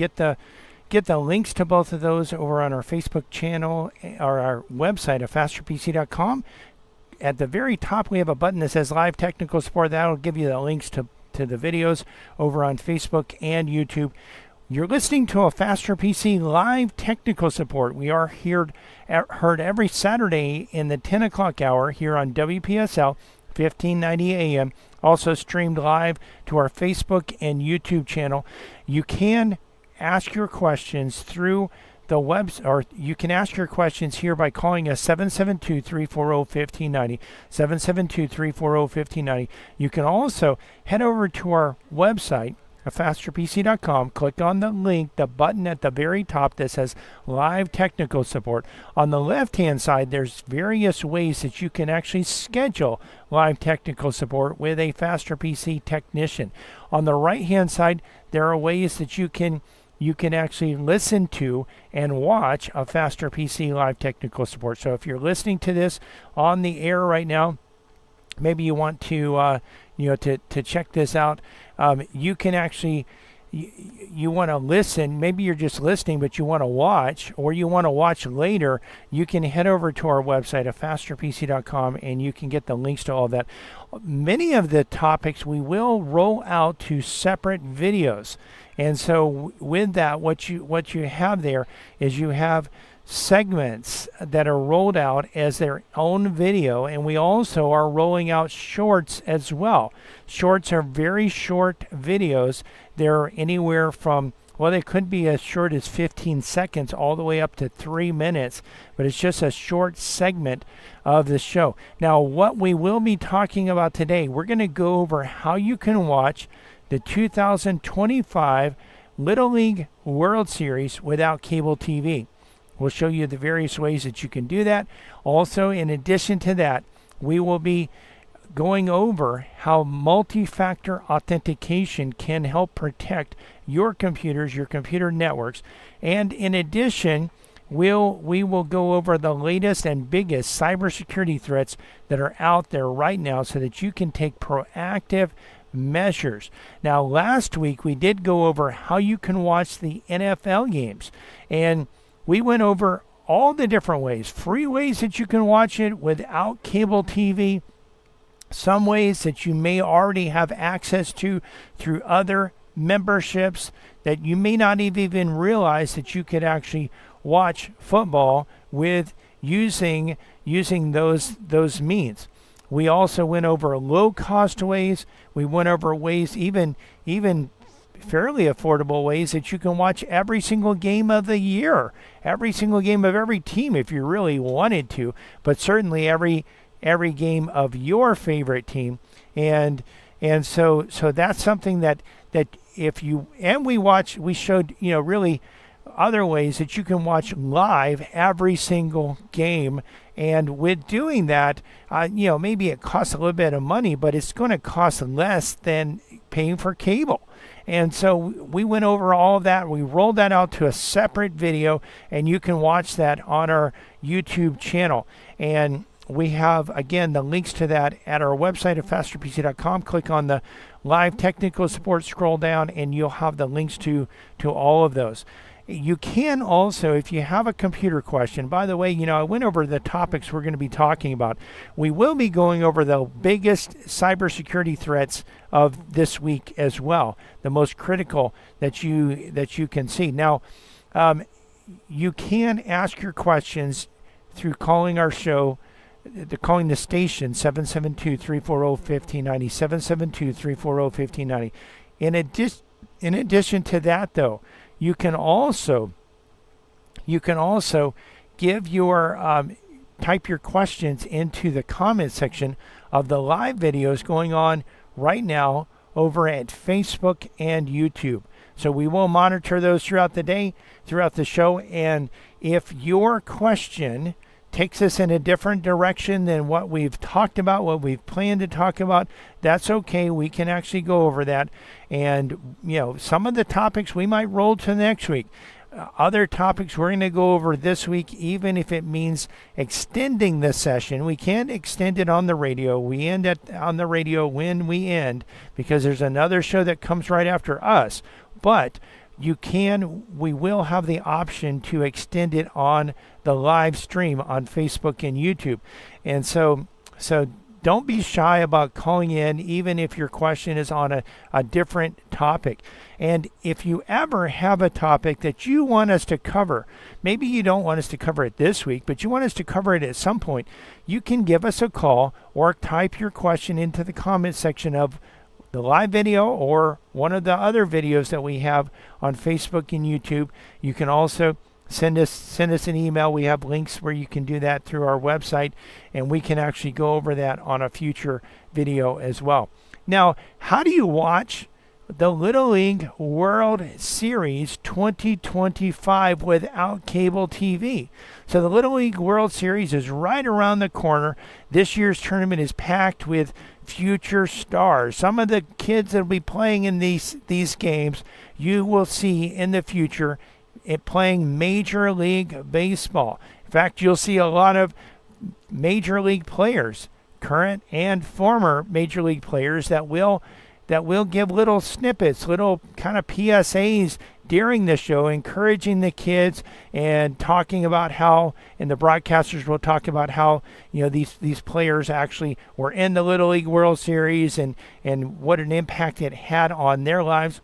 get the links to both of those over on our Facebook channel or our website at fasterpc.com. At the very top, we have a button that says Live Technical Support. That'll give you the links to the videos over on Facebook and YouTube. You're listening to a Faster PC Live Technical Support. We are heard every Saturday in the 10 o'clock hour here on WPSL 1590 AM. Also streamed live to our Facebook and YouTube channel. You can ask your questions through the web, or you can ask your questions here by calling us 772-340-1590, 772-340-1590. You can also head over to our website, fasterpc.com, click on the link, the button at the very top that says Live Technical Support. On the left-hand side, there's various ways that you can actually schedule live technical support with a Faster PC technician. On the right-hand side, there are ways that you can actually listen to and watch a Faster PC Live Technical Support. So if you're listening to this on the air right now, maybe you want to to check this out. You can actually, you want to listen. Maybe you're just listening, but you want to watch, or you want to watch later. You can head over to our website at fasterpc.com, and you can get the links to all of that. Many of the topics we will roll out to separate videos. And so with that, what you have there is you have segments that are rolled out as their own video, and we also are rolling out shorts as well. Shorts are very short videos. They're anywhere from, well, they could be as short as 15 seconds all the way up to 3 minutes, but it's just a short segment of the show. Now, what we will be talking about today, we're going to go over how you can watch the 2025 Little League World Series without cable TV. We'll show you the various ways that you can do that. Also, in addition to that, we will be going over how multi-factor authentication can help protect your computers, your computer networks. And in addition, we will go over the latest and biggest cybersecurity threats that are out there right now so that you can take proactive measures. Now, last week we did go over how you can watch the NFL games, and we went over all the different ways, free ways that you can watch it without cable TV, some ways that you may already have access to through other memberships that you may not even realize that you could actually watch football with using those means. We also went over low-cost ways. We went over ways, even fairly affordable ways that you can watch every single game of the year, every single game of every team if you really wanted to, but certainly every game of your favorite team. And so that's something that if you, and we showed, really other ways that you can watch live every single game. And with doing that, maybe it costs a little bit of money, but it's going to cost less than paying for cable. And so we went over all of that. We rolled that out to a separate video, and you can watch that on our YouTube channel. And we have, again, the links to that at our website at fasterpc.com. Click on the live technical support, scroll down, and you'll have the links to all of those. You can also, if you have a computer question, by the way, I went over the topics we're going to be talking about. We will be going over the biggest cybersecurity threats of this week as well, the most critical that you can see. Now, you can ask your questions through calling our show, calling the station, 772-340-1590, 772-340-1590. In addition to that, though, you can also give your type your questions into the comment section of the live videos going on right now over at Facebook and YouTube. So we will monitor those throughout the day, throughout the show. And if your question takes us in a different direction than what we've talked about, what we've planned to talk about, that's okay. We can actually go over that. And, some of the topics we might roll to next week. Other topics we're going to go over this week, even if it means extending the session. We can't extend it on the radio. We end on the radio when we end, because there's another show that comes right after us. But we will have the option to extend it on the live stream on Facebook and YouTube. And so don't be shy about calling in, even if your question is on a different topic. And if you ever have a topic that you want us to cover, maybe you don't want us to cover it this week, but you want us to cover it at some point, you can give us a call or type your question into the comment section of the live video or one of the other videos that we have on Facebook and YouTube. You can also send us an email. We have links where you can do that through our website, and we can actually go over that on a future video as well. Now, how do you watch the Little League World Series 2025 without cable TV? So the Little League World Series is right around the corner. This year's tournament is packed with future stars. Some of the kids that will be playing in these games, you will see in the future playing Major League Baseball. In fact, you'll see a lot of Major League players, current and former Major League players, that will give little snippets, little kind of PSAs during the show, encouraging the kids and talking about how, and the broadcasters will talk about how, these players actually were in the Little League World Series and what an impact it had on their lives.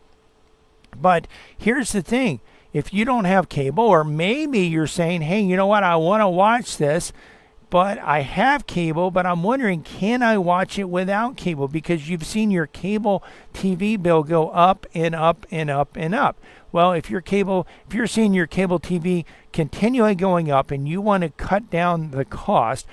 But here's the thing. If you don't have cable, or maybe you're saying, hey, you know what, I want to watch this, but I have cable, but I'm wondering, can I watch it without cable? Because you've seen your cable TV bill go up and up and up and up. Well, if you're seeing your cable TV continually going up and you want to cut down the cost,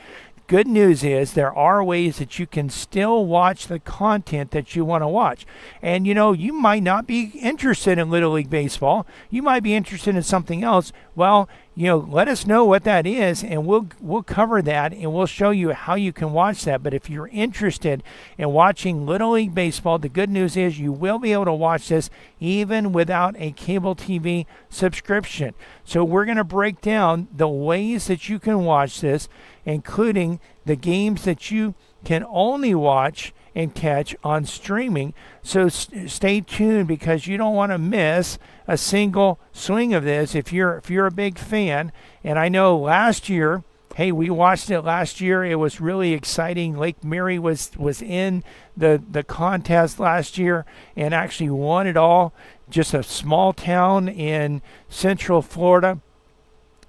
good news is there are ways that you can still watch the content that you want to watch. And you might not be interested in Little League Baseball. You might be interested in something else. Well, let us know what that is, and we'll cover that, and we'll show you how you can watch that. But if you're interested in watching Little League Baseball, the good news is you will be able to watch this even without a cable TV subscription. So we're going to break down the ways that you can watch this, including the games that you can only watch and catch on streaming. So stay tuned, because you don't want to miss a single swing of this if you're a big fan. And I know last year, hey, we watched it last year. It was really exciting. Lake Mary was in the contest last year and actually won it all. Just a small town in Central Florida.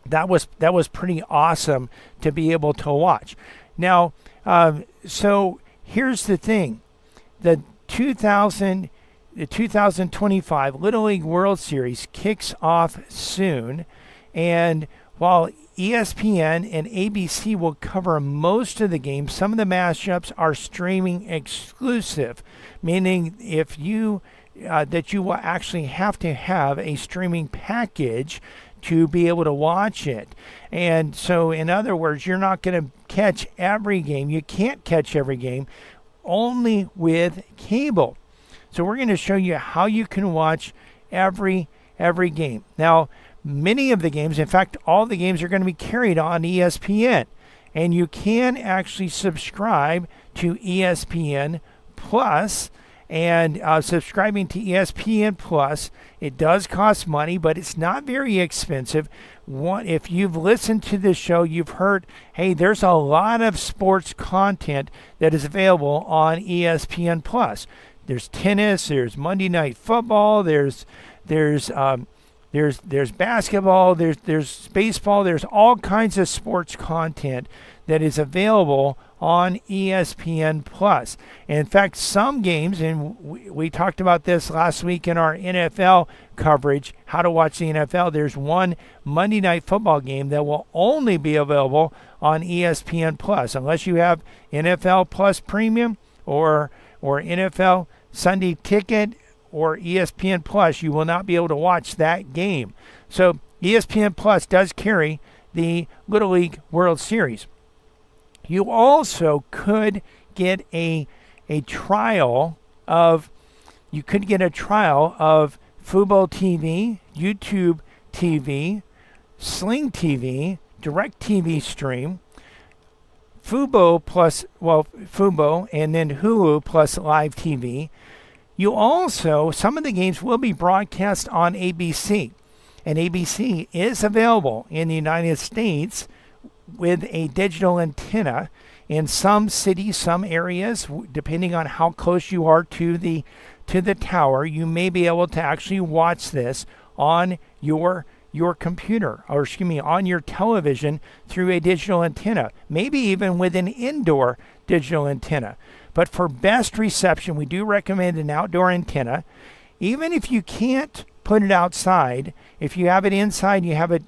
That was pretty awesome to be able to watch. Now, so here's the thing. The 2025 Little League World Series kicks off soon, and while ESPN and ABC will cover most of the games, some of the matchups are streaming exclusive, meaning if you that you will actually have to have a streaming package to be able to watch it. And so, in other words, you're not going to catch every game. You can't catch every game, only with cable. So we're going to show you how you can watch every game. Now, many of the games, in fact, all the games are going to be carried on ESPN. And you can actually subscribe to ESPN Plus. And subscribing to ESPN Plus, it does cost money, but it's not very expensive. If you've listened to this show, you've heard, hey, there's a lot of sports content that is available on ESPN Plus. There's tennis, there's Monday Night Football, there's basketball, there's baseball, there's all kinds of sports content that is available on ESPN Plus. In fact, some games, and we talked about this last week in our NFL coverage, how to watch the NFL. There's one Monday Night Football game that will only be available on ESPN Plus, unless you have NFL Plus Premium or NFL Sunday Ticket or ESPN Plus. You will not be able to watch that game. So ESPN Plus does carry the Little League World Series. You also could get a trial of Fubo TV, YouTube TV, Sling TV, Direct TV Stream, Fubo, and then Hulu plus Live TV, You also, some of the games will be broadcast on ABC. And ABC is available in the United States with a digital antenna. In some cities, some areas, depending on how close you are to the tower, you may be able to actually watch this on your computer, or excuse me, on your television through a digital antenna, maybe even with an indoor digital antenna. But for best reception, we do recommend an outdoor antenna. Even if you can't put it outside, if you have it inside, you have it,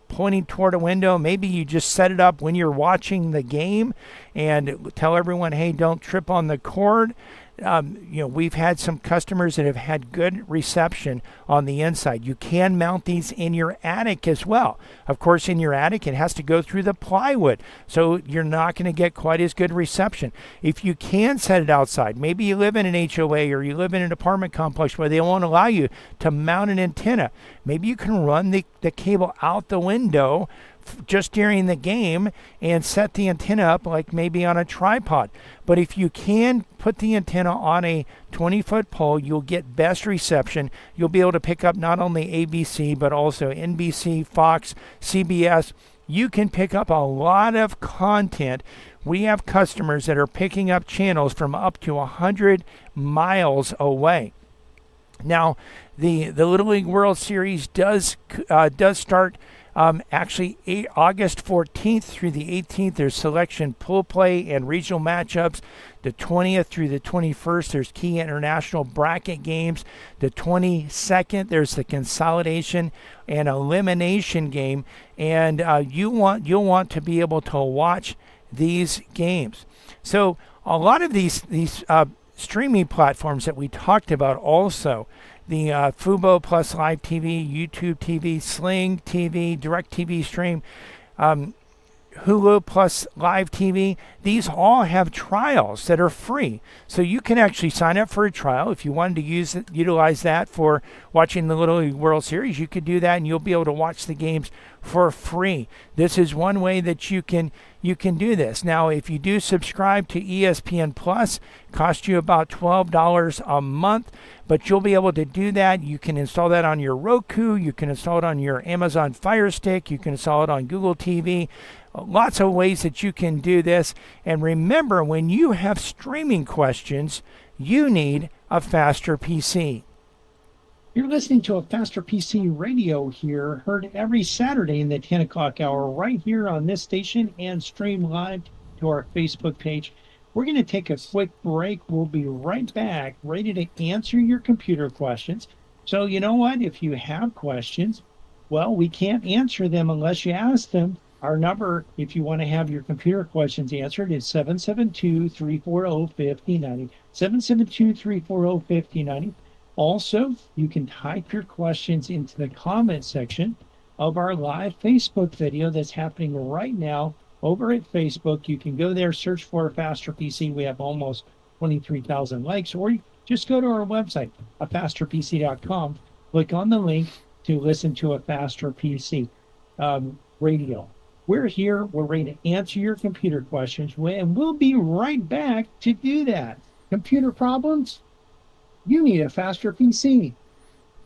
pointing toward a window, maybe you just set it up when you're watching the game and tell everyone, hey, don't trip on the cord. We've had some customers that have had good reception on the inside. You can mount these in your attic as well. Of course, in your attic, it has to go through the plywood, so you're not going to get quite as good reception. If you can set it outside, maybe you live in an HOA or you live in an apartment complex where they won't allow you to mount an antenna. Maybe you can run the cable out the window just during the game and set the antenna up like maybe on a tripod. But if you can put the antenna on a 20-foot pole, you'll get best reception. You'll be able to pick up not only ABC, but also NBC, Fox, CBS. You can pick up a lot of content. We have customers that are picking up channels from up to 100 miles away. Now, the Little League World Series does start actually August 14th through the 18th. There's selection pool play and regional matchups. The 20th through the 21st, there's key international bracket games. The 22nd, there's the consolidation and elimination game. And you'll want to be able to watch these games. So a lot of these streaming platforms that we talked about also, the Fubo Plus Live TV, YouTube TV, Sling TV, DirecTV Stream, Hulu Plus Live TV, these all have trials that are free. So you can actually sign up for a trial. If you wanted to utilize that for watching the Little League World Series, you could do that and you'll be able to watch the games for free. This is one way that you can do this. Now, if you do subscribe to ESPN Plus, cost you about $12 a month, but you'll be able to do that. You can install that on your Roku. You can install it on your Amazon Fire Stick. You can install it on Google TV. Lots of ways that you can do this. And remember, when you have streaming questions, you need a faster PC. You're listening to a Faster PC radio here, heard every Saturday in the 10 o'clock hour right here on this station and stream live to our Facebook page. We're going to take a quick break. We'll be right back, ready to answer your computer questions. So you know what? If you have questions, well, we can't answer them unless you ask them. Our number, if you want to have your computer questions answered, is 772-340-5090. 772-340-5090. Also, you can type your questions into the comment section of our live Facebook video that's happening right now over at Facebook. You can go there, search for Faster PC. We have almost 23,000 likes. Or just go to our website, fasterpc.com. Click on the link to listen to a Faster PC radio. We're here. We're ready to answer your computer questions, and we'll be right back to do that. Computer problems? You need a faster PC.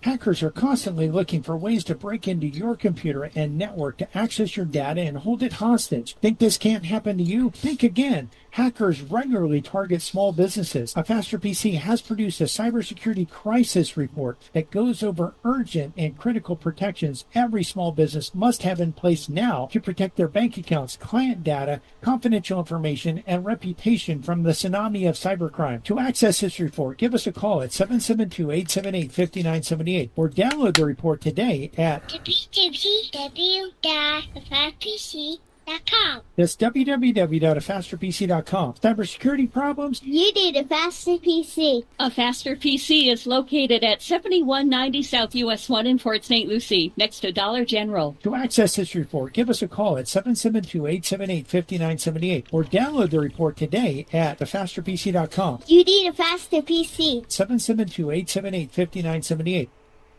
Hackers are constantly looking for ways to break into your computer and network to access your data and hold it hostage. Think this can't happen to you? Think again. Hackers regularly target small businesses. A Faster PC has produced a cybersecurity crisis report that goes over urgent and critical protections every small business must have in place now to protect their bank accounts, client data, confidential information, and reputation from the tsunami of cybercrime. To access this report, give us a call at 772-878-5978 or download the report today at www.thefastpc.com. That's www.afasterpc.com. Cybersecurity problems? You need a faster PC. A Faster PC is located at 7190 South US 1 in Port St. Lucie, next to Dollar General. To access this report, give us a call at 772-878-5978 or download the report today at thefasterpc.com. You need a faster PC. 772-878-5978.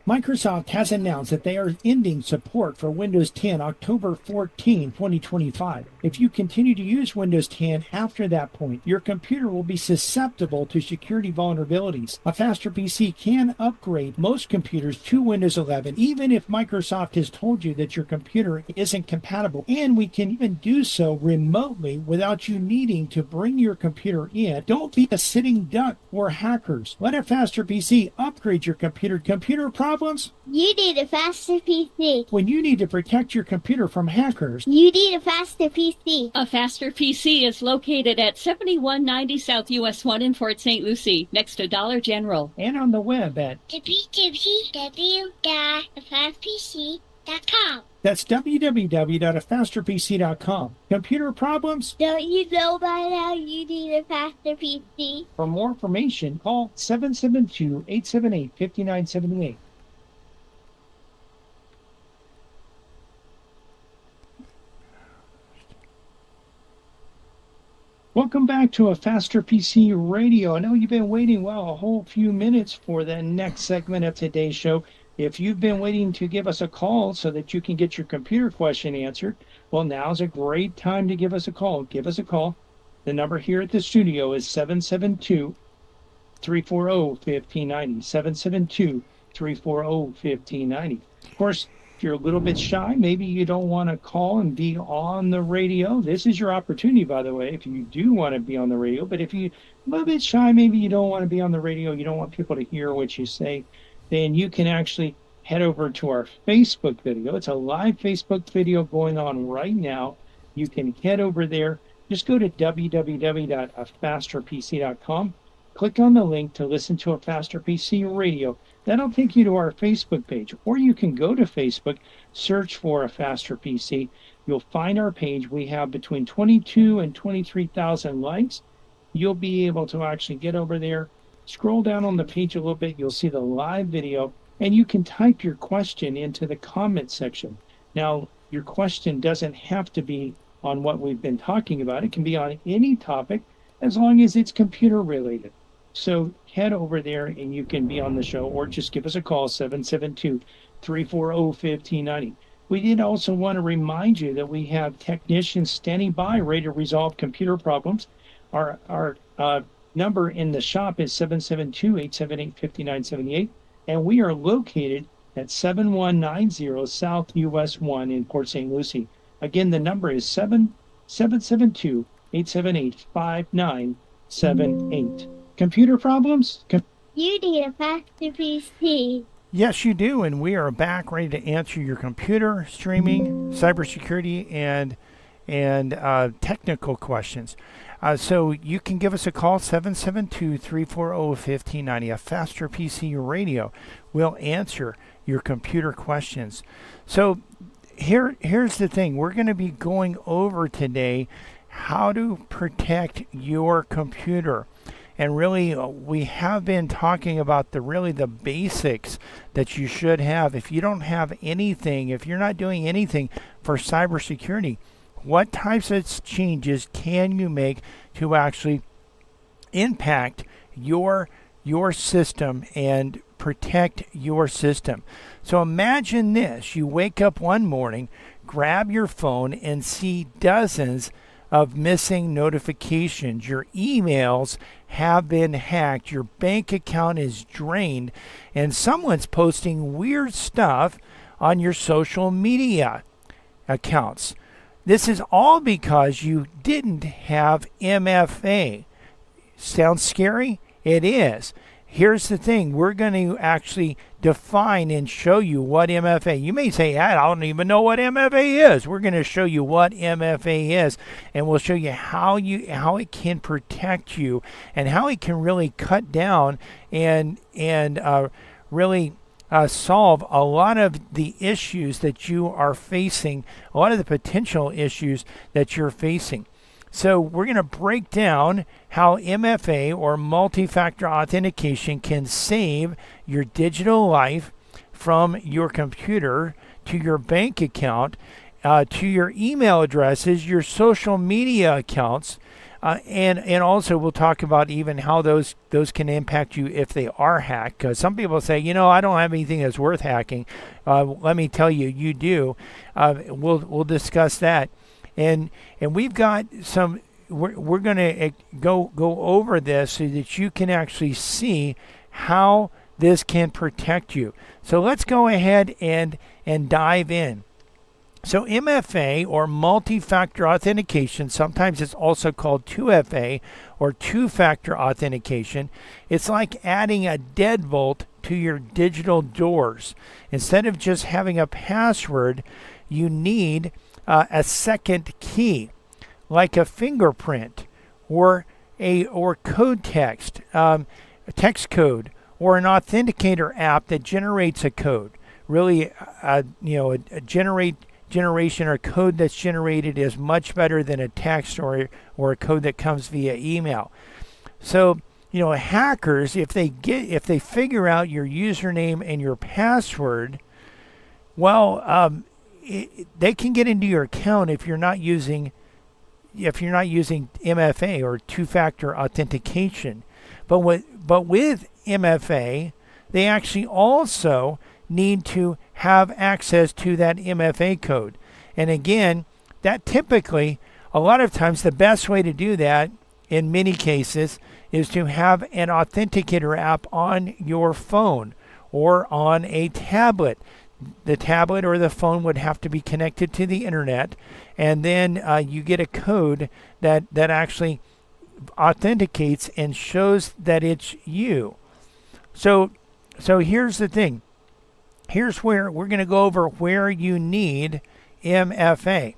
Microsoft has announced that they are ending support for Windows 10 October 14, 2025. If you continue to use Windows 10 after that point, your computer will be susceptible to security vulnerabilities. A faster PC can upgrade most computers to Windows 11, even if Microsoft has told you that your computer isn't compatible. And we can even do so remotely without you needing to bring your computer in. Don't be a sitting duck for hackers. Let a faster PC upgrade your computer. Computer problems? You need a faster PC. When you need to protect your computer from hackers, You need a faster PC. A faster PC is located at 7190 South US 1 in Fort St. Lucie, next to Dollar General. and on the web at www.afastpc.com. that's www.afasterpc.com. Computer problems? Don't you know by now you need a faster PC? For more information, call 772-878-5978. Welcome back to a Faster PC Radio. I know you've been waiting, a whole few minutes for the next segment of today's show. If you've been waiting to give us a call so that you can get your computer question answered, well, now's a great time to give us a call. Give us a call. The number here at the studio is 772-340-1590, 772-340-1590. Of course, if you're a little bit shy, maybe you don't want to call and be on the radio. This is your opportunity, by the way, if you do want to be on the radio. But if you're a little bit shy, maybe you don't want to be on the radio, you don't want people to hear what you say, then you can actually head over to our Facebook video. It's a live Facebook video going on right now. You can head over there. Just go to www.afasterpc.com. Click on the link to listen to a Faster PC Radio. That'll take you to our Facebook page. Or you can go to Facebook, search for a Faster PC. You'll find our page. We have between 22 and 23,000 likes. You'll be able to actually get over there, scroll down on the page a little bit. You'll see the live video, and you can type your question into the comment section. Now, your question doesn't have to be on what we've been talking about. It can be on any topic as long as it's computer related. So head over there and you can be on the show, or just give us a call, 772-340-1590. We did also want to remind you that we have technicians standing by ready to resolve computer problems. Our number in the shop is 772-878-5978, and we are located at 7190 South US 1 in Port St. Lucie. Again, the number is 772-878-5978. Computer problems? You need a faster PC. Yes, you do, and we are back ready to answer your computer, streaming, cybersecurity, and technical questions. So you can give us a call, 772-340-1590. A Faster PC Radio will answer your computer questions. So here's the thing. We're going to be going over today how to protect your computer. And really, we have been talking about the basics that you should have. If you don't have anything, if you're not doing anything for cybersecurity, what types of changes can you make to actually impact your system and protect your system? So imagine this. You wake up one morning, grab your phone, and see dozens of missing notifications. Your emails have been hacked. Your bank account is drained. And someone's posting weird stuff on your social media accounts. This is all because you didn't have MFA. Sounds scary? It is. Here's the thing. We're going to actually define and show you what MFA. You may say, I don't even know what MFA is. We're going to show you what MFA is, and we'll show you how it can protect you and how it can really cut down and really solve a lot of the issues that you are facing, a lot of the potential issues that you're facing. So we're going to break down how MFA, or multi-factor authentication, can save your digital life from your computer to your bank account, to your email addresses, your social media accounts, And also we'll talk about even how those can impact you if they are hacked. Because some people say, I don't have anything that's worth hacking. Let me tell you, you do. We'll discuss that, and we've got some. We're going to go over this so that you can actually see how this can protect you. So let's go ahead and dive in. So MFA, or multi-factor authentication, sometimes it's also called 2FA or two-factor authentication. It's like adding a deadbolt to your digital doors. Instead of just having a password, you need a second key, like a fingerprint or code text, a text code, or an authenticator app that generates a code. Really, a generation or code that's generated is much better than a text or a code that comes via email. So, hackers, if they figure out your username and your password, well, they can get into your account if you're not using MFA or two-factor authentication. But with MFA, they actually also need to have access to that MFA code. And again, that typically, a lot of times, the best way to do that in many cases is to have an authenticator app on your phone or on a tablet. The tablet or the phone would have to be connected to the internet, and then you get a code that actually authenticates and shows that it's you. So here's the thing. Here's where we're going to go over where you need MFA.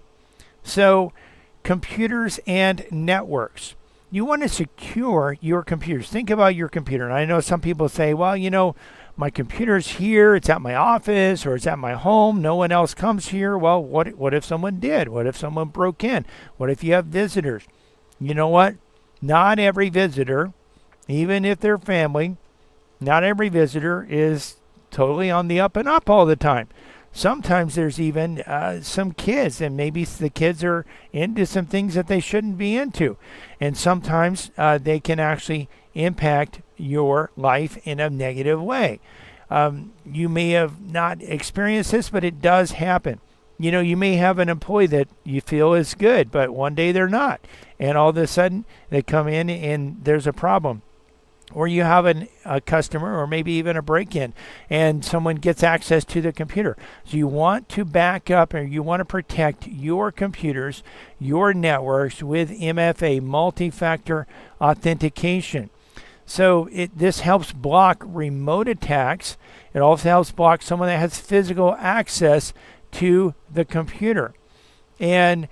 So computers and networks. You want to secure your computers. Think about your computer. And I know some people say, well, my computer's here, it's at my office, or it's at my home, no one else comes here. Well, what if someone did? What if someone broke in? What if you have visitors? You know what? Not every visitor, even if they're family, not every visitor is totally on the up and up all the time. Sometimes there's even some kids, and maybe the kids are into some things that they shouldn't be into. And sometimes they can actually impact your life in a negative way. You may have not experienced this, but it does happen. You may have an employee that you feel is good, but one day they're not. And all of a sudden they come in and there's a problem. Or you have a customer, or maybe even a break-in, and someone gets access to the computer. So you want to back up, or you want to protect your computers, your networks with MFA, multi-factor authentication. So this helps block remote attacks. It also helps block someone that has physical access to the computer. And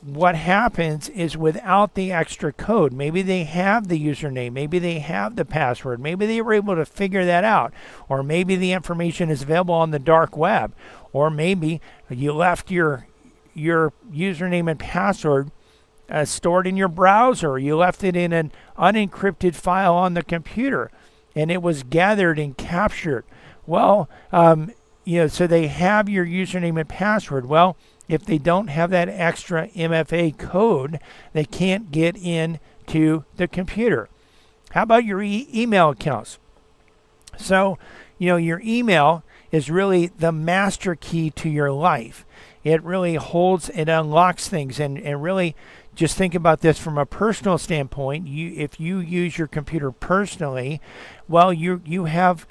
what happens is, without the extra code, maybe they have the username, maybe they have the password, maybe they were able to figure that out, or maybe the information is available on the dark web, or maybe you left your username and password stored in your browser, you left it in an unencrypted file on the computer, and it was gathered and captured. Well, so they have your username and password. Well, if they don't have that extra MFA code, they can't get into the computer. How about your email accounts? So, your email is really the master key to your life. It really holds and unlocks things. And really, just think about this from a personal standpoint. If you use your computer personally, well, you have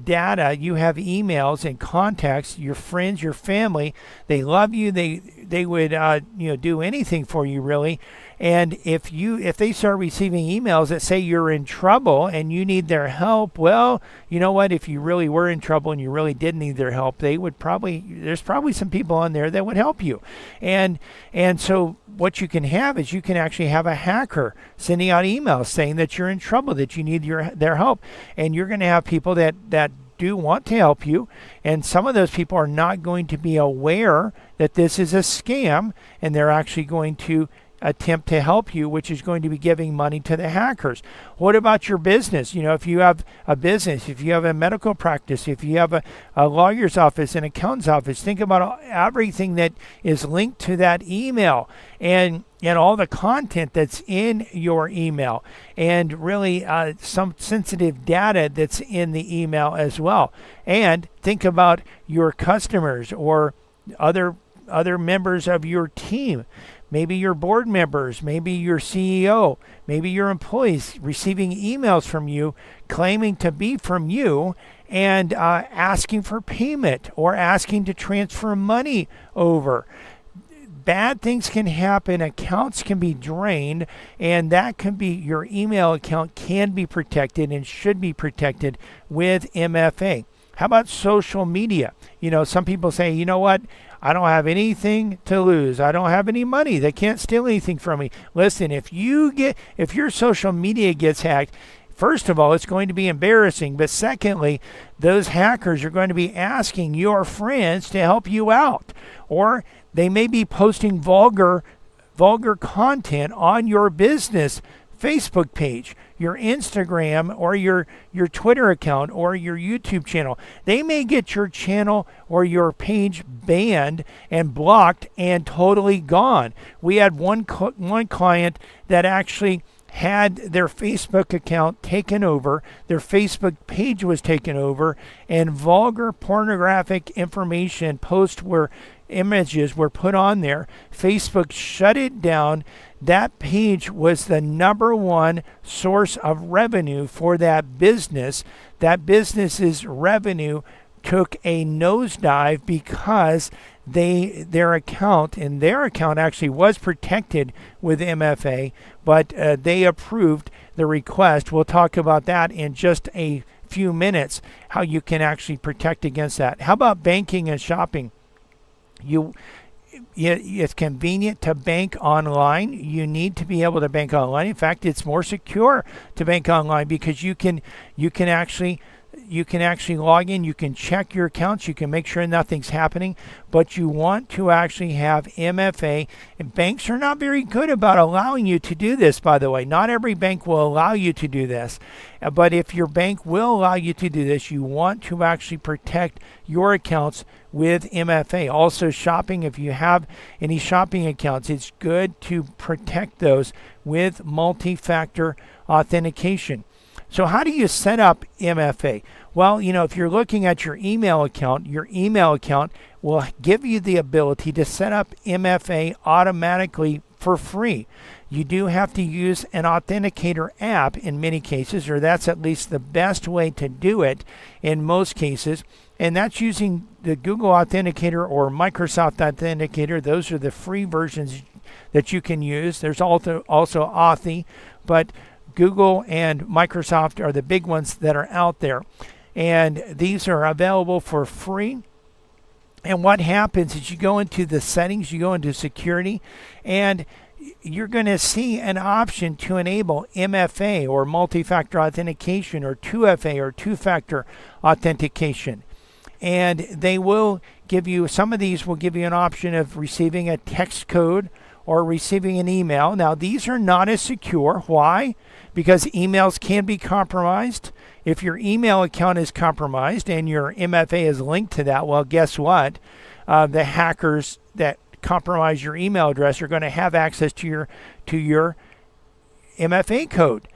data, you have emails and contacts, your friends, your family. They love you. They would do anything for you, really. And if they start receiving emails that say you're in trouble and you need their help, well, you know what? If you really were in trouble and you really did need their help, there's probably some people on there that would help you. And so what you can have is, you can actually have a hacker sending out emails saying that you're in trouble, that you need their help. And you're going to have people that do want to help you, and some of those people are not going to be aware that this is a scam, and they're actually going to attempt to help you, which is going to be giving money to the hackers. What about your business? If you have a business, if you have a medical practice, if you have a lawyer's office, an accountant's office, think about everything that is linked to that email. And and all the content that's in your email, and really some sensitive data that's in the email as well. And think about your customers or other members of your team, maybe your board members, maybe your CEO, maybe your employees receiving emails from you claiming to be from you and asking for payment or asking to transfer money over. Bad things can happen, accounts can be drained, and that can be, your email account can be protected and should be protected with MFA. How about social media? Some people say, you know what? I don't have anything to lose. I don't have any money. They can't steal anything from me. Listen, if your social media gets hacked, first of all, it's going to be embarrassing. But secondly, those hackers are going to be asking your friends to help you out. Or they may be posting vulgar content on your business Facebook page, your Instagram, or your Twitter account, or your YouTube channel. They may get your channel or your page banned and blocked and totally gone. We had one client that actually had their Facebook account taken over, their Facebook page was taken over, and vulgar pornographic information, images were put on there. Facebook shut it down. That page was the number one source of revenue for that business. That business's revenue took a nosedive because their account actually was protected with MFA, but they approved the request. We'll talk about that in just a few minutes, how you can actually protect against that. How about banking and shopping? It's convenient to bank online. You need to be able to bank online. In fact, it's more secure to bank online because you can actually log in, you can check your accounts, you can make sure nothing's happening, but you want to actually have MFA. And banks are not very good about allowing you to do this, by the way. Not every bank will allow you to do this. But if your bank will allow you to do this, you want to actually protect your accounts with MFA. Also, shopping, if you have any shopping accounts, it's good to protect those with multi-factor authentication. So how do you set up MFA? Well, if you're looking at your email account will give you the ability to set up MFA automatically for free. You do have to use an authenticator app in many cases, or that's at least the best way to do it in most cases. And that's using the Google Authenticator or Microsoft Authenticator. Those are the free versions that you can use. There's also Authy, but Google and Microsoft are the big ones that are out there. And these are available for free. And what happens is you go into the settings, you go into security, and you're going to see an option to enable MFA or multi-factor authentication or 2FA or two-factor authentication. And they will give you, some of these will give you an option of receiving a text code or receiving an email. Now, these are not as secure. Why? Because emails can be compromised. If your email account is compromised and your MFA is linked to that, well, guess what? The hackers that compromise your email address are going to have access to your MFA code.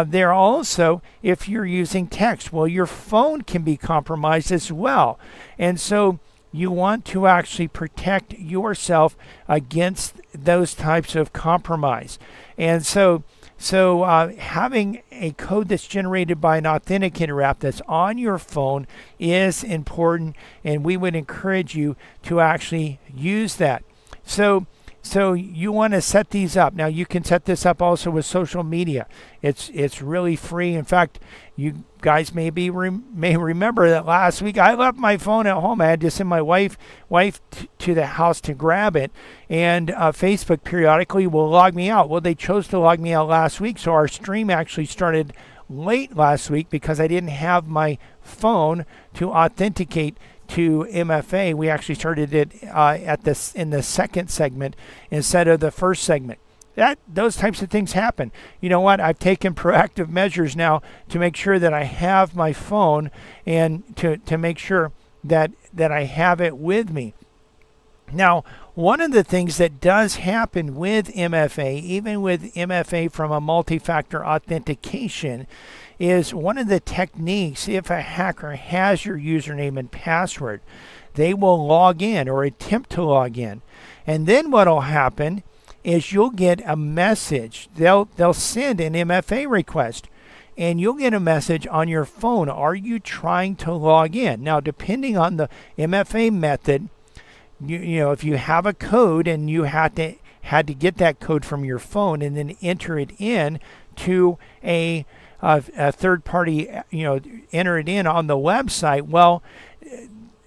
They're also, if you're using text, well, your phone can be compromised as well. And so you want to actually protect yourself against those types of compromise. And so having a code that's generated by an authenticator app that's on your phone is important, and we would encourage you to actually use that. So you want to set these up. Now, you can set this up also with social media. It's really free. In fact, you guys may remember that last week I left my phone at home. I had to send my wife to the house to grab it, and Facebook periodically will log me out. Well, they chose to log me out last week, so our stream actually started late last week because I didn't have my phone to authenticate to MFA. We actually started it in the second segment instead of the first segment. Those types of things happen. You know what? I've taken proactive measures now to make sure that I have my phone and to make sure that I have it with me. Now, one of the things that does happen with MFA, even with MFA from a multi-factor authentication, is one of the techniques, if a hacker has your username and password, they will log in or attempt to log in. And then what will happen is you'll get a message. They'll send an MFA request, and you'll get a message on your phone. Are you trying to log in? Now, depending on the MFA method, you know, if you have a code and you had to get that code from your phone and then enter it in to a third party, you know, enter it in on the website, well,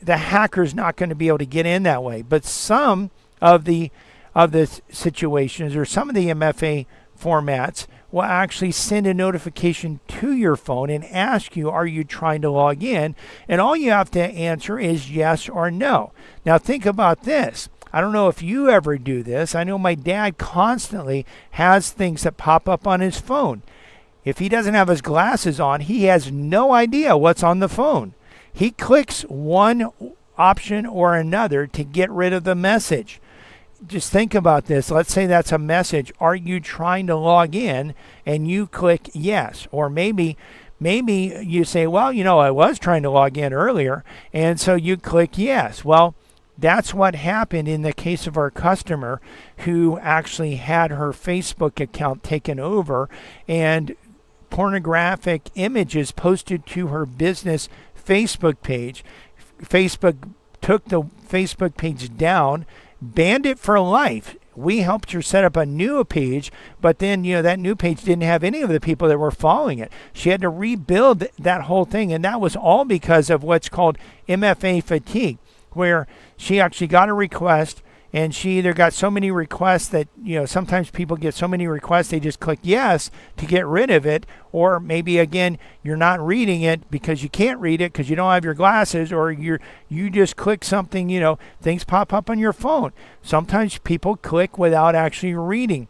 the hacker's not going to be able to get in that way. But some of the situations, or some of the MFA formats, will actually send a notification to your phone and ask you, are you trying to log in? And all you have to answer is yes or no. Now think about this. I don't know if you ever do this. I know my dad constantly has things that pop up on his phone. If he doesn't have his glasses on, he has no idea what's on the phone. He clicks one option or another to get rid of the message. Just think about this. Let's say that's a message. Are you trying to log in? And you click yes. Or maybe you say, well, you know, I was trying to log in earlier. And so you click yes. Well, that's what happened in the case of our customer who actually had her Facebook account taken over and pornographic images posted to her business Facebook page. Facebook took the Facebook page down, banned it for life. We helped her set up a new page, but then, you know, that new page didn't have any of the people that were following it. She had to rebuild that whole thing, and that was all because of what's called MFA fatigue, where she actually got a request, and she either got so many requests that, you know, sometimes people get so many requests they just click yes to get rid of it, or maybe again you're not reading it because you can't read it because you don't have your glasses, or you just click something, you know, things pop up on your phone. Sometimes people click without actually reading.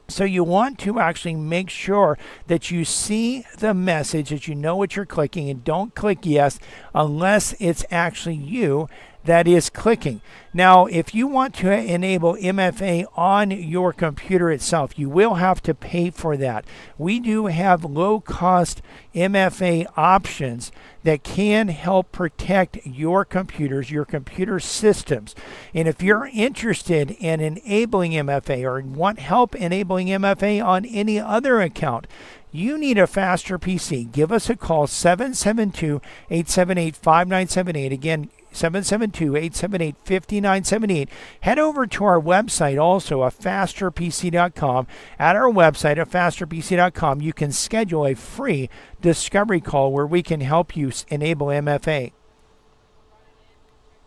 So you want to actually make sure that you see the message, that you know what you're clicking, and don't click yes unless it's actually you that is clicking. Now, if you want to enable MFA on your computer itself, you will have to pay for that. We do have low-cost MFA options that can help protect your computers, your computer systems. And if you're interested in enabling MFA or want help enabling MFA on any other account, you need a faster PC. Give us a call, 772-878-5978. Again, 772-878-5978. Head over to our website also, afasterpc.com. At our website, afasterpc.com, you can schedule a free discovery call where we can help you enable MFA.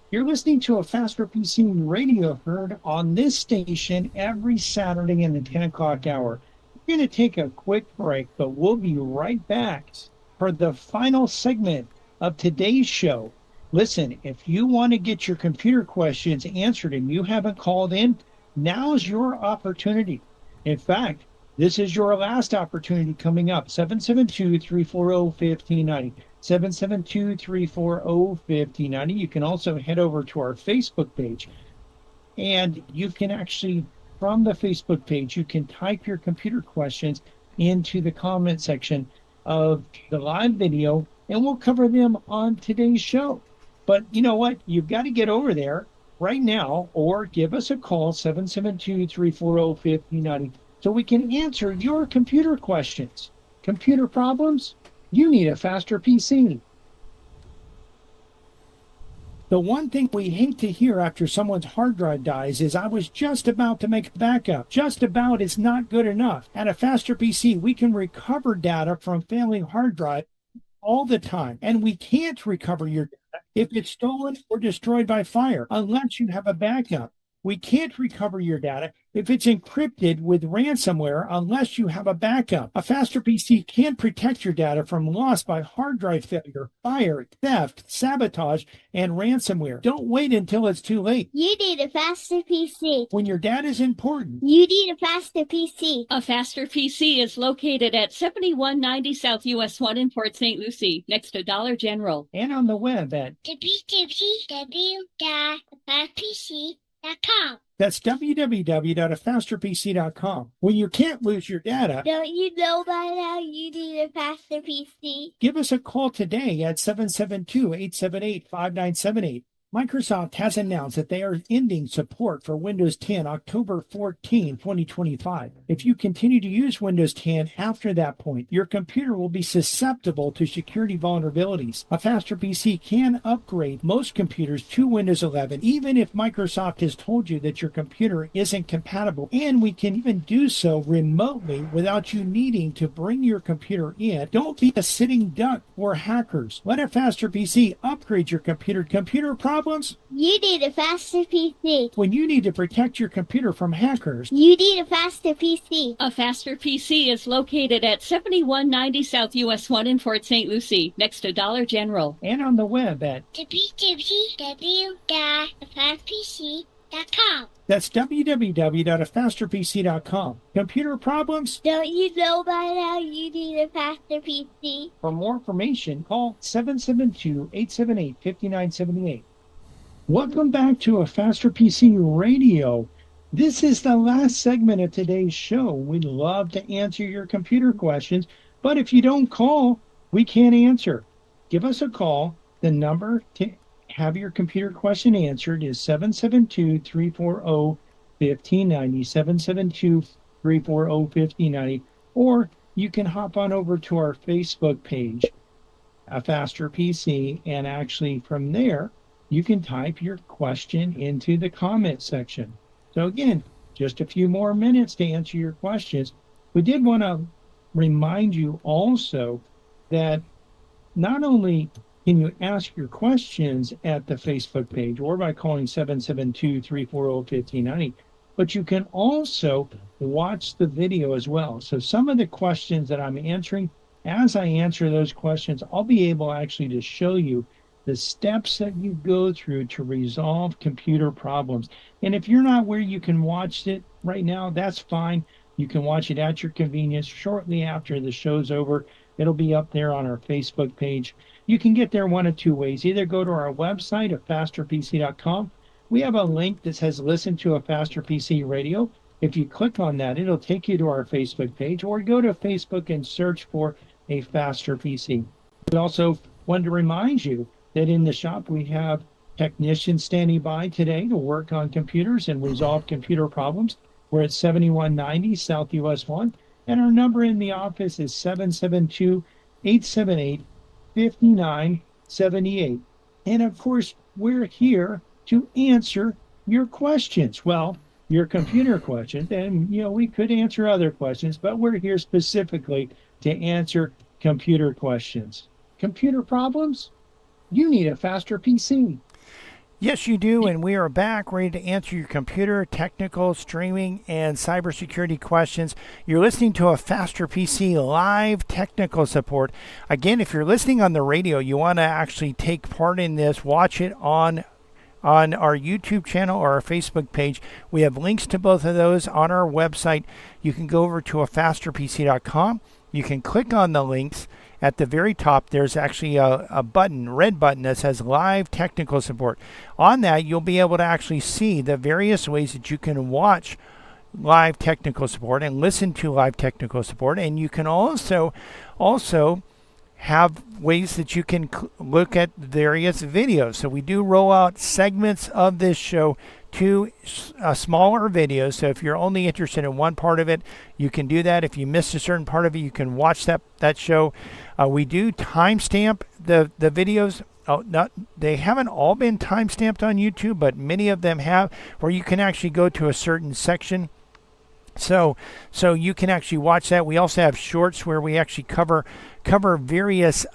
You're listening to a Faster PC radio heard on this station every Saturday in the 10 o'clock hour. We're going to take a quick break, but we'll be right back for the final segment of today's show. Listen, if you want to get your computer questions answered and you haven't called in, now's your opportunity. In fact, this is your last opportunity coming up. 772-340-1590. 772-340-1590. You can also head over to our Facebook page, and you can actually, from the Facebook page, you can type your computer questions into the comment section of the live video, and we'll cover them on today's show. But you know what? You've got to get over there right now or give us a call, 772-340-1590, so we can answer your computer questions. Computer problems? You need a faster PC. The one thing we hate to hear after someone's hard drive dies is, I was just about to make a backup. Just about is not good enough. At a faster PC, we can recover data from failing hard drive all the time, and we can't recover your data if it's stolen or destroyed by fire unless you have a backup. We can't recover your data if it's encrypted with ransomware unless you have a backup. A faster PC can protect your data from loss by hard drive failure, fire, theft, sabotage, and ransomware. Don't wait until it's too late. You need a faster PC. When your data is important, You need a faster PC. A Faster PC is located at 7190 South US 1 in Port St. Lucie, next to Dollar General. and on the web at www.fastpc.com. That's www.afasterpc.com. When you can't lose your data, Don't you know by now you need a faster PC? give us a call today at 772-878-5978. Microsoft has announced that they are ending support for Windows 10 October 14, 2025. If you continue to use Windows 10 after that point, your computer will be susceptible to security vulnerabilities. A faster PC can upgrade most computers to Windows 11, even if Microsoft has told you that your computer isn't compatible, and we can even do so remotely without you needing to bring your computer in. Don't be a sitting duck for hackers. Let a faster PC upgrade your computer. Computer problems? You need a faster PC. When you need to protect your computer from hackers, You need a faster PC. A faster PC is located at 7190 South US 1 in Fort St. Lucie, next to Dollar General. and on the web at www.fastpc.com. that's www.afasterpc.com. Computer problems? Don't you know by now you need a faster PC? For more information, call 772-878-5978. Welcome back to A Faster PC Radio. This is the last segment of today's show. We'd love to answer your computer questions, but if you don't call, we can't answer. Give us a call. The number to have your computer question answered is 772-340-1590, 772-340-1590, or you can hop on over to our Facebook page, A Faster PC, and actually from there, you can type your question into the comment section. So again, just a few more minutes to answer your questions. We did want to remind you also that not only can you ask your questions at the Facebook page or by calling 772-340-1590, but you can also watch the video as well. So some of the questions that I'm answering, as I answer those questions, I'll be able actually to show you the steps that you go through to resolve computer problems. And if you're not where you can watch it right now, that's fine. You can watch it at your convenience shortly after the show's over. It'll be up there on our Facebook page. You can get there one of two ways. Either go to our website at fasterpc.com. We have a link that says listen to A Faster PC Radio. If you click on that, it'll take you to our Facebook page, or go to Facebook and search for A Faster PC. We also wanted to remind you that in the shop we have technicians standing by today to work on computers and resolve computer problems. We're at 7190 South US 1, and our number in the office is 772-878-5978. And of course, we're here to answer your questions. Well, your computer questions, and we could answer other questions, but we're here specifically to answer computer questions. Computer problems? You need a faster PC. Yes, you do, and we are back ready to answer your computer, technical, streaming, and cybersecurity questions. You're listening to A Faster PC live technical support. Again, if you're listening on the radio, you want to actually take part in this, watch it on our YouTube channel or our Facebook page. We have links to both of those on our website. You can go over to afasterpc.com. You can click on the links. At the very top, there's actually a button, red button, that says Live Technical Support. On that, you'll be able to actually see the various ways that you can watch live technical support and listen to live technical support. And you can also have ways that you can look at various videos. So we do roll out segments of this show to smaller videos. So if you're only interested in one part of it, you can do that. If you missed a certain part of it, you can watch that show. We do timestamp the videos. They haven't all been timestamped on YouTube, but many of them have, where you can actually go to a certain section. So you can actually watch that. We also have shorts where we actually cover various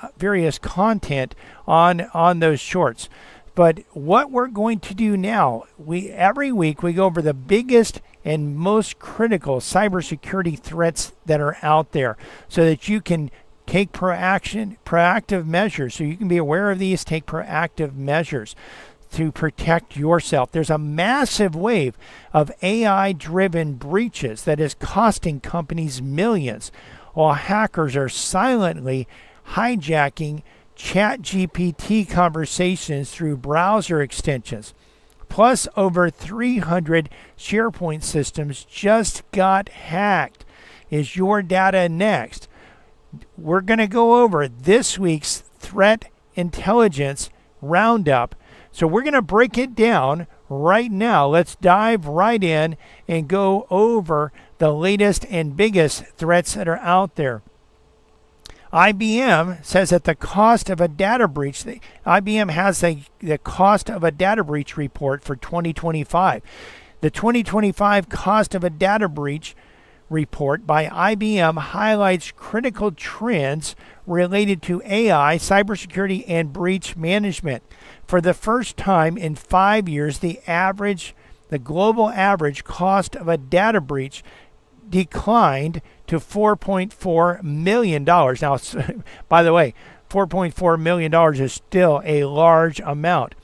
content on those shorts. But what we're going to do now, every week we go over the biggest and most critical cybersecurity threats that are out there, so that you can take proactive measures. So you can be aware of these, take proactive measures to protect yourself. There's a massive wave of AI-driven breaches that is costing companies millions, while hackers are silently hijacking ChatGPT conversations through browser extensions. plus over 300 SharePoint systems just got hacked. Is your data next? We're going to go over this week's threat intelligence roundup. So we're going to break it down right now. Let's dive right in and go over the latest and biggest threats that are out there. IBM says that the cost of a data breach, IBM has the cost of a data breach report for 2025. The 2025 cost of a data breach report by IBM highlights critical trends related to AI, cybersecurity, and breach management. For the first time in 5 years, the global average cost of a data breach declined to $4.4 million. Now, by the way, $4.4 million is still a large amount,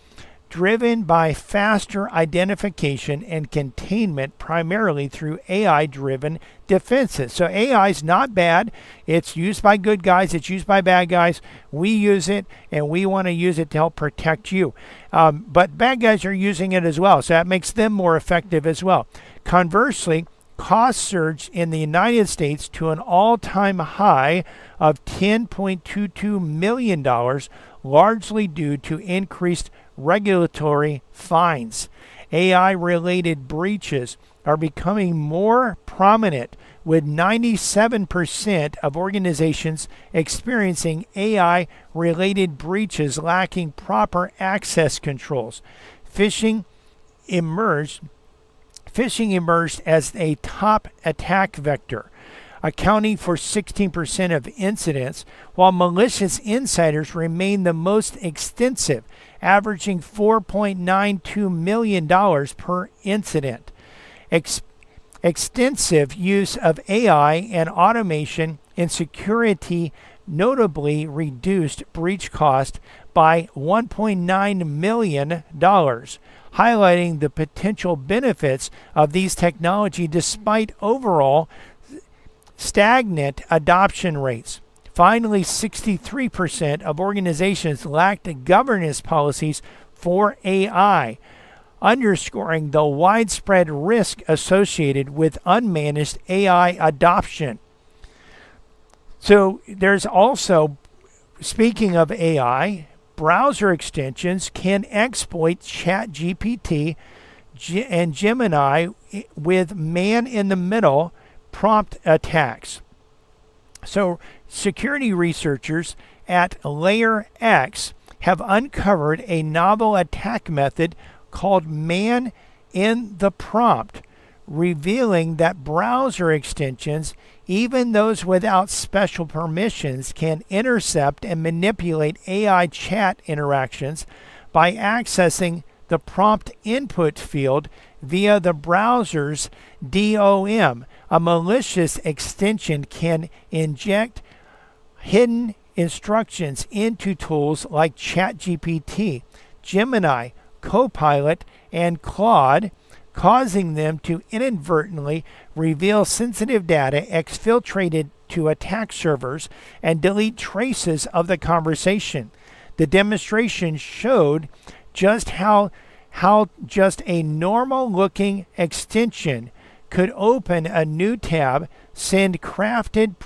driven by faster identification and containment primarily through AI-driven defenses. So AI is not bad. It's used by good guys. It's used by bad guys. We use it, and we want to use it to help protect you. But bad guys are using it as well, so that makes them more effective as well. Conversely, costs surged in the United States to an all-time high of $10.22 million, largely due to increased regulatory fines. AI-related breaches are becoming more prominent, with 97% of organizations experiencing AI-related breaches lacking proper access controls. Phishing emerged as a top attack vector, accounting for 16% of incidents, while malicious insiders remain the most extensive, averaging $4.92 million per incident. Extensive use of AI and automation in security notably reduced breach cost by $1.9 million, highlighting the potential benefits of these technology despite overall stagnant adoption rates. Finally, 63% of organizations lacked governance policies for AI, underscoring the widespread risk associated with unmanaged AI adoption. So there's also, speaking of AI, browser extensions can exploit ChatGPT and Gemini with man-in-the-middle prompt attacks. So security researchers at Layer X have uncovered a novel attack method called man in the prompt, revealing that browser extensions, even those without special permissions, can intercept and manipulate AI chat interactions by accessing the prompt input field via the browser's DOM. A malicious extension can inject hidden instructions into tools like ChatGPT, Gemini, Copilot, and Claude, causing them to inadvertently reveal sensitive data exfiltrated to attack servers and delete traces of the conversation. The demonstration showed just how just a normal-looking extension could open a new tab, send crafted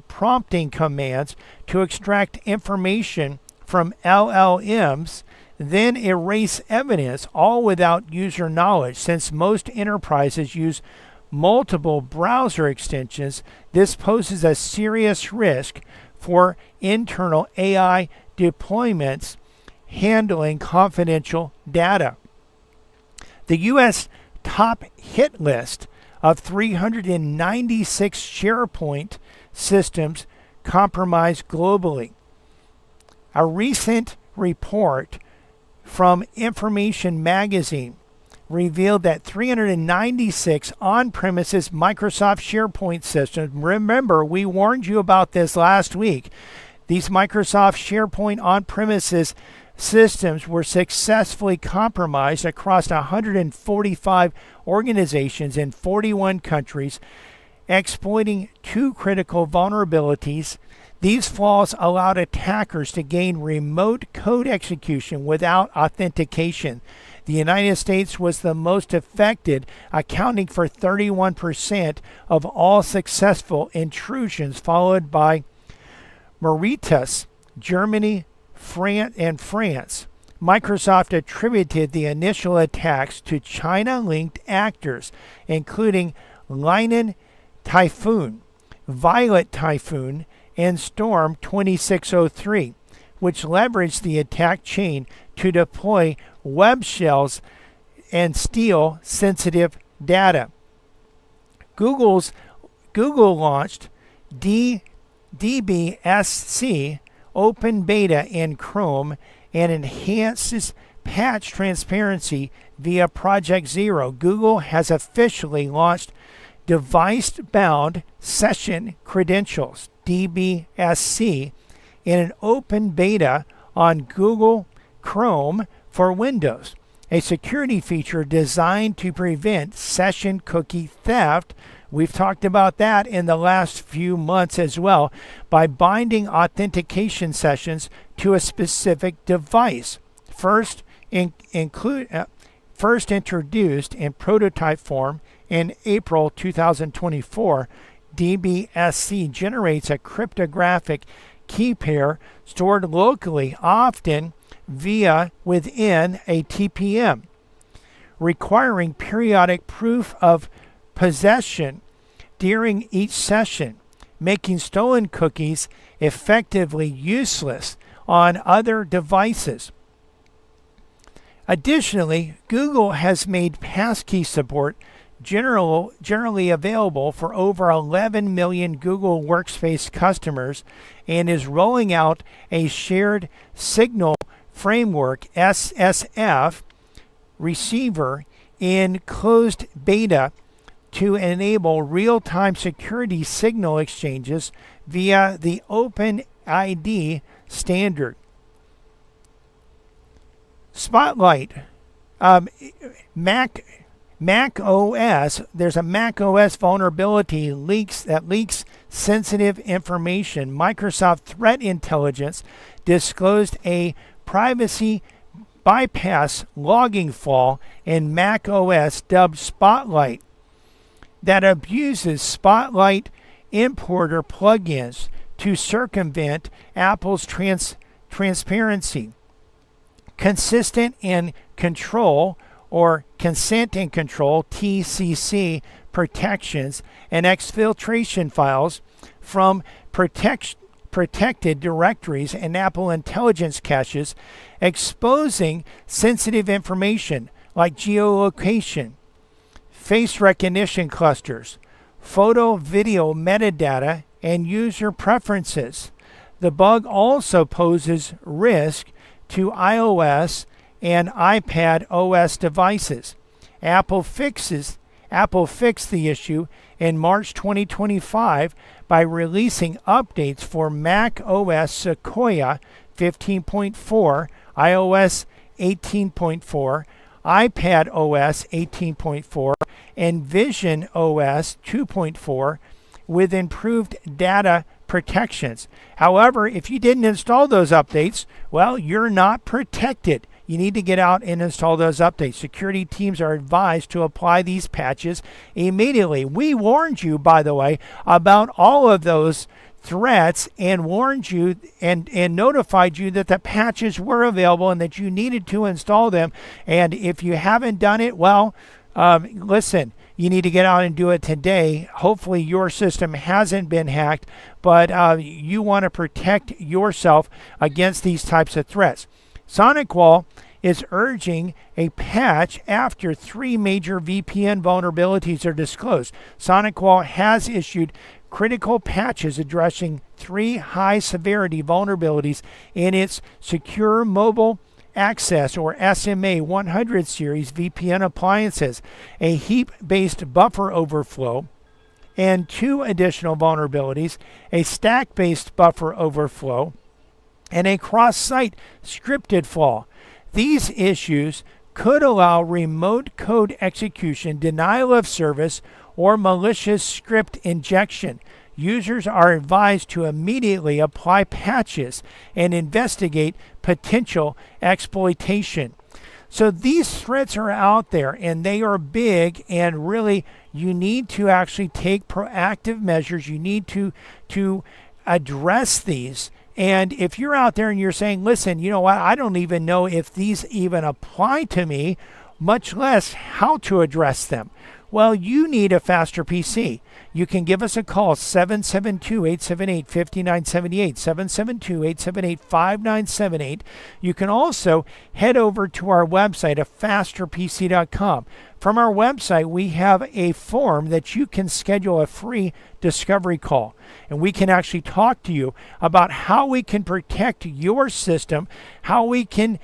prompting commands to extract information from LLMs, then erase evidence, all without user knowledge. Since most enterprises use multiple browser extensions, this poses a serious risk for internal AI deployments handling confidential data. The U.S. top hit list of 396 SharePoint systems compromised globally. A recent report from Information Magazine revealed that 396 on-premises Microsoft SharePoint systems, remember we warned you about this last week, these Microsoft SharePoint on-premises systems were successfully compromised across 145 organizations in 41 countries, exploiting two critical vulnerabilities These flaws allowed attackers to gain remote code execution without authentication. The United States was the most affected, accounting for 31% of all successful intrusions, followed by Mauritius, Germany, and France. Microsoft attributed the initial attacks to China-linked actors, including Linan Typhoon, Violet Typhoon, and Storm 2603, which leveraged the attack chain to deploy web shells and steal sensitive data. Google launched DBSC open beta in Chrome and enhances patch transparency via Project Zero. Google has officially launched device-bound session credentials, DBSC, in an open beta on Google Chrome for Windows, a security feature designed to prevent session cookie theft. We've talked about that in the last few months as well, by binding authentication sessions to a specific device. First introduced in prototype form in April 2024, DBSC generates a cryptographic key pair stored locally, often within a TPM, requiring periodic proof of possession during each session, making stolen cookies effectively useless on other devices. Additionally, Google has made passkey support generally available for over 11 million Google Workspace customers and is rolling out a shared signal framework SSF receiver in closed beta to enable real-time security signal exchanges via the OpenID standard. Spotlight. macOS, there's a macOS vulnerability that leaks sensitive information. Microsoft Threat Intelligence disclosed a privacy bypass logging flaw in macOS dubbed Spotlight that abuses Spotlight importer plugins to circumvent Apple's transparency, consent and control TCC protections, and exfiltration files from protected directories and Apple Intelligence caches, exposing sensitive information like geolocation, face recognition clusters, photo video metadata, and user preferences. The bug also poses risk to iOS and iPad OS devices. Apple fixed the issue in March 2025 by releasing updates for Mac OS Sequoia 15.4, iOS 18.4, iPad OS 18.4, and Vision OS 2.4 with improved data protections. However, if you didn't install those updates, well, you're not protected. You need to get out and install those updates. Security teams are advised to apply these patches immediately. We warned you, by the way, about all of those threats and warned you and notified you that the patches were available and that you needed to install them. And if you haven't done it, well, listen, you need to get out and do it today. Hopefully your system hasn't been hacked, but you want to protect yourself against these types of threats. SonicWall is urging a patch after 3 major VPN vulnerabilities are disclosed. SonicWall has issued critical patches addressing 3 high-severity vulnerabilities in its Secure Mobile Access or SMA 100 series VPN appliances, a heap-based buffer overflow, and 2 additional vulnerabilities, a stack-based buffer overflow, and a cross-site scripted flaw. These issues could allow remote code execution, denial of service, or malicious script injection. users are advised to immediately apply patches and investigate potential exploitation. So these threats are out there and they are big, and really you need to actually take proactive measures. You need to address these. And if you're out there and you're saying, listen, you know what, I don't even know if these even apply to me, much less how to address them. Well, you need a faster PC. You can give us a call, 772-878-5978, 772-878-5978. You can also head over to our website, afasterpc.com. From our website, we have a form that you can schedule a free discovery call. And we can actually talk to you about how we can protect your system, how we can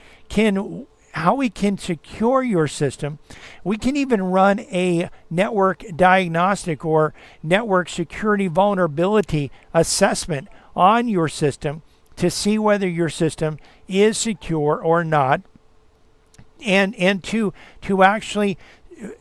secure your system. We can even run a network diagnostic or network security vulnerability assessment on your system to see whether your system is secure or not, and to actually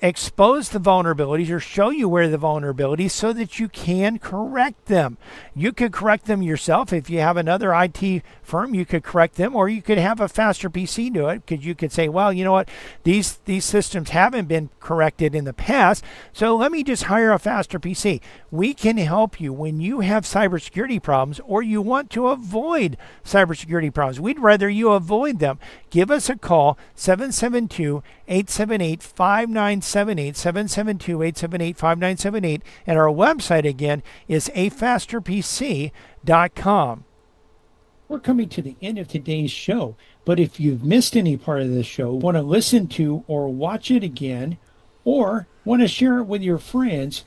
expose the vulnerabilities or show you where the vulnerabilities so that you can correct them. You could correct them yourself. If you have another IT firm, you could correct them, or you could have a faster PC do it, because you could say, well, you know what, these systems haven't been corrected in the past, so let me just hire a faster PC. We can help you when you have cybersecurity problems or you want to avoid cybersecurity problems. We'd rather you avoid them. Give us a call, 772-878-5978, 772-878-5978, and our website again is afasterpc.com. We're coming to the end of today's show, but if you've missed any part of the show, want to listen to or watch it again, or want to share it with your friends,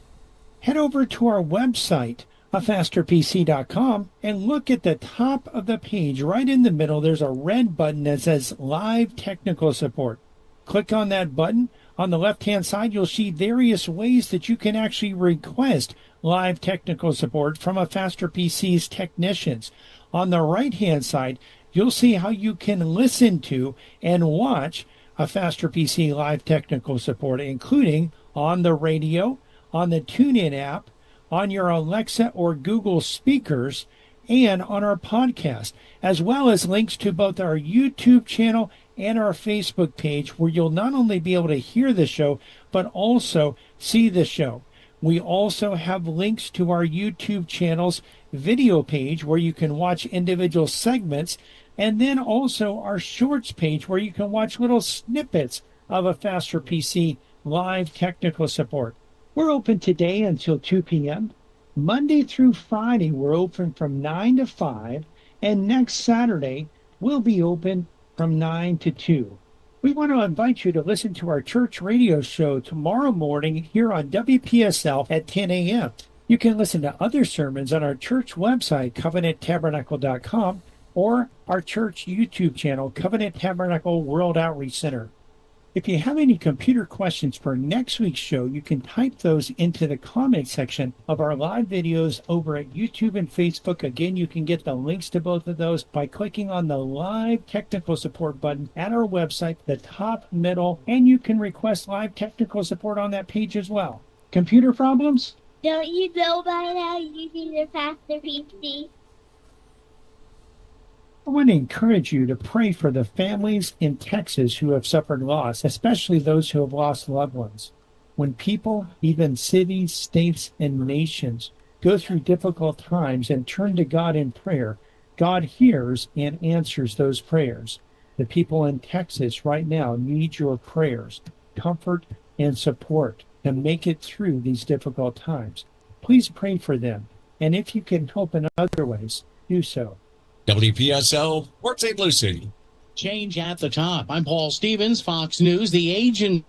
head over to our website, afasterpc.com, and look at the top of the page. Right in the middle, there's a red button that says Live Technical Support. Click on that button. On the left-hand side, you'll see various ways that you can actually request live technical support from a Faster PC's technicians. On the right-hand side, you'll see how you can listen to and watch a Faster PC live technical support, including on the radio, on the TuneIn app, on your Alexa or Google speakers, and on our podcast, as well as links to both our YouTube channel and our Facebook page, where you'll not only be able to hear the show, but also see the show. We also have links to our YouTube channel's video page, where you can watch individual segments, and then also our shorts page, where you can watch little snippets of a Faster PC live technical support. We're open today until 2 p.m. Monday through Friday, we're open from 9 to 5, and next Saturday, we'll be open from 9 to 2. We want to invite you to listen to our church radio show tomorrow morning here on WPSL at 10 a.m. You can listen to other sermons on our church website, covenanttabernacle.com, or our church YouTube channel, Covenant Tabernacle World Outreach Center. If you have any computer questions for next week's show, you can type those into the comment section of our live videos over at YouTube and Facebook. Again, you can get the links to both of those by clicking on the live technical support button at our website, the top middle, and you can request live technical support on that page as well. Computer problems? Don't you know by now you need a faster PC? I want to encourage you to pray for the families in Texas who have suffered loss, especially those who have lost loved ones. When people, even cities, states, and nations, go through difficult times and turn to God in prayer, God hears and answers those prayers. The people in Texas right now need your prayers, comfort, and support to make it through these difficult times. Please pray for them, and if you can help in other ways, do so. WPSL, Port St. Lucie. Change at the top. I'm Paul Stevens, Fox News. The agent